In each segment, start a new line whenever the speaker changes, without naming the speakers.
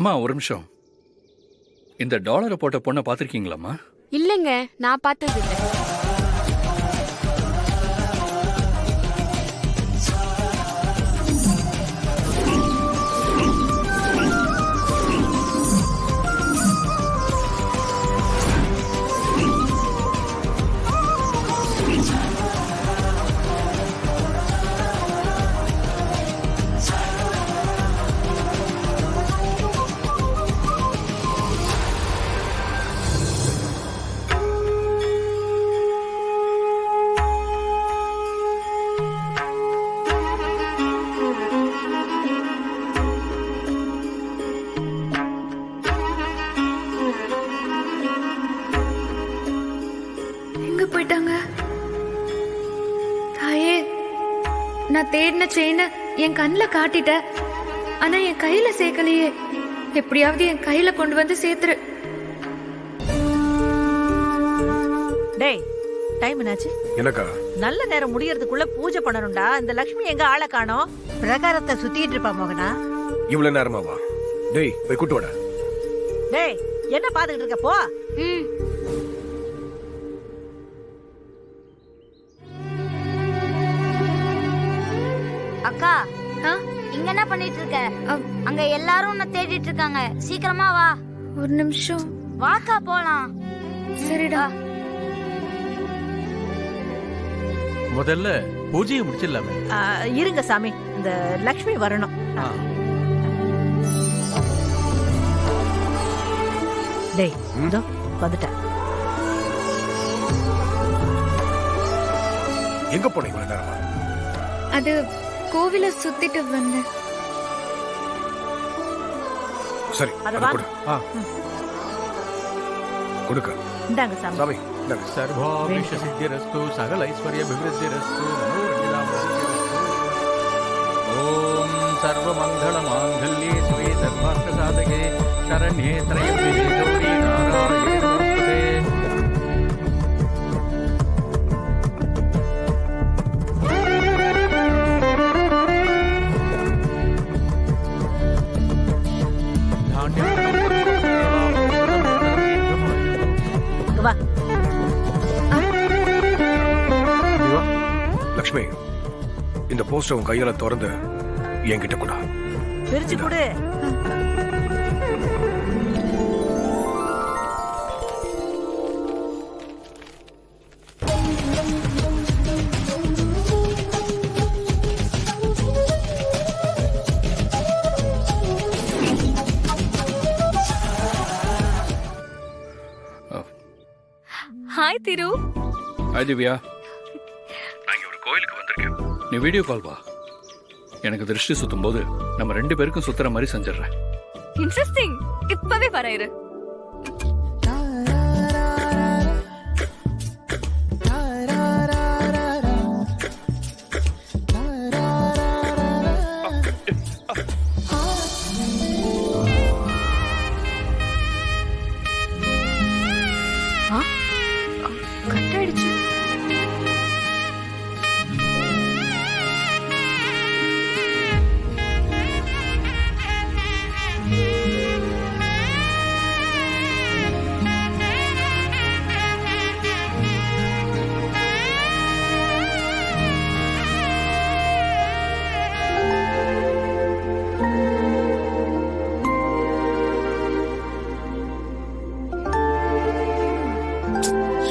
அம்மா ஒரு நிமிஷம். இந்த டாலரை போட்ட பொண்ணை பார்த்துருக்கீங்களாம்மா?
இல்லைங்க, நான் பார்த்தது இல்லை.
போயிட்டாங்க. தாயே, நான் தேடின செயினை என் கண்ணுல காட்டிட்ட, ஆனா என் கையில சேர்க்கலையே. எப்படியாவது என் கையில கொண்டு வந்து சேர்த்துரு.
டேய், டைம் என்னாச்சு?
எனக்கா?
நல்ல நேரம் முடியறதுக்குள்ள பூஜை பண்ணணும்டா. இந்த லக்ஷ்மி எங்க ஆளை காணோம்? பிரகாரத்தை சுத்திட்டு இருப்பா மோகனா.
இவ்வளவு நேரமாவா? டேய் போய் கூட்டு வாடா.
டேய், என்ன பாத்துக்கிட்டு இருக்க? போ.
அக்கா, இங்க என்ன பண்ணிட்டு இருக்க? அங்க எல்லாரும் உன்னை தேடிட்டு இருக்காங்க. சீக்கிரமா வா.
ஒரு நிமிஷம்.
வாக்கா போலாம்.
சரிடா.
முதல்ல பூஜையை முடிச்சிடலாமே.
இருங்க சாமி, இந்த லக்ஷ்மி வரணும். டேய், இதோ வந்துட்டேன்.
எங்க போனீங்க இவ்வளவு நேரமா?
அது கோவில சுத்திட்டு வந்தேன்.
சரி,
அத
அத கொடு. கொடுக்க.
இந்தாங்க சாமி.
சாமி, இந்தாங்க.
சர்வாபிஷ சித்திரஸ்து சகல ஐஸ்வர்ய விவருத்திரஸ்து ஓம் சர்வ மங்கள மாங்கல்யே சிவே சர்வார்த்த சாதகே சரண்யே த்ரயம்பகே கௌரி நாராயணி நமஸ்தே.
வா.
லக்ஷ்மி, இந்த போஸ்டர் உன் கையால திறந்து என்கிட்ட கூட
பிரிச்சு கொடு.
ஹாய் திரு.
ஹாய் திவ்யா. நான் இங்க ஒரு கோயிலுக்கு வந்திருக்கேன். நீ வீடியோ கால் வா. எனக்கு திருஷ்டி சுத்தும் போது நம்ம 2 பேருக்கும் சுத்துற மாதிரி செஞ்சிடறேன்.
இன்ட்ரெஸ்டிங். இப்பவே வர இரு.
கட்டாயிடுச்சு.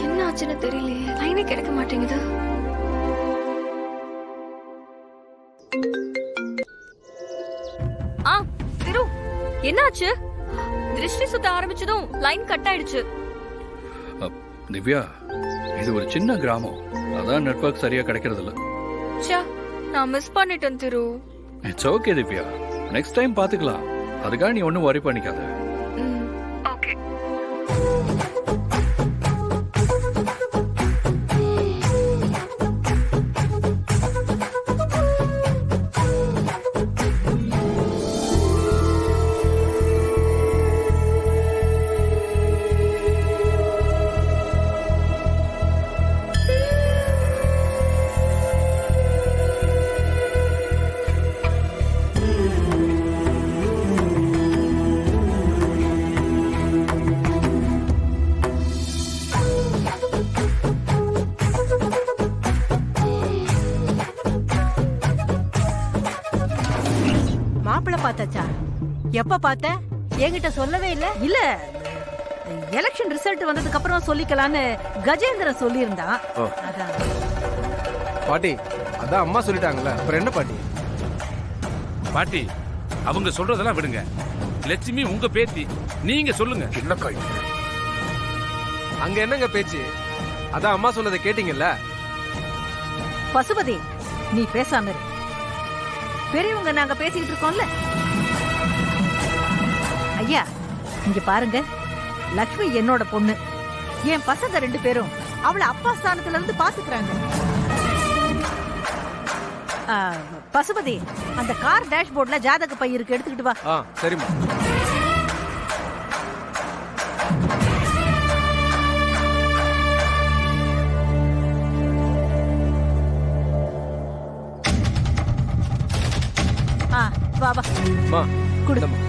என்ன ஆச்சுன்னு தெரியலையே. லைனே கிடைக்க மாட்டேங்குது.
திரு, என்னாச்சு? திருஷ்டி சுத்த ஆரம்பிச்சதும் லைன் கட் ஆயிடுச்சு.
திவ்யா, இது ஒரு சின்ன கிராமம். அதான் நெட்வொர்க் சரியா கிடைக்கிறது இல்ல.
நான் மிஸ் பண்ணிட்டேன் Thiru.
It's okay Divya, next time பாத்துக்கலாம். அதுக்காக நீ ஒன்னும் வரி பண்ணிக்காத.
ஓகே.
மாப்பிள்ள பார்த்தாச்சா? எப்ப பார்த்த? என்கிட்ட சொல்லவே இல்ல.
இல்ல எலெக்ஷன் ரிசல்ட் வந்ததுக்கு அப்புறம் சொல்லிக்கலான்னு கஜேந்திரன் சொல்லியிருந்தான்.
ஓ.
அதான்
பாட்டி அதான் அம்மா சொல்லிட்டாங்கல்ல, அப்புறம் என்ன பாட்டி?
பாட்டி அவங்க சொல்றதெல்லாம் விடுங்க. லட்சுமி உங்க பேத்தி, நீங்க சொல்லுங்க.
என்னக்கா இது?
அங்க என்னங்க பேச்சு? அதான் அம்மா சொன்னதை கேட்டீங்கல்ல.
பசுபதி, நீ பேசாம இரு. பெரியவங்க நாங்க பேசிட்டு இருக்கோம்ல. ஐயா இங்க பாருங்க, லக்ஷ்மி என்னோட பொண்ணு. என் பசங்க 2 பேரும் அவளை அப்பா ஸ்தானத்துல இருந்து பாத்துக்கிறாங்க. பசுபதி, அந்த கார் டேஷ்போர்ட்ல ஜாதக பை இருக்கு, எடுத்துக்கிட்டு வா.
சரிம்மா.
வா வா
மா
குடு.
இந்தம்மா.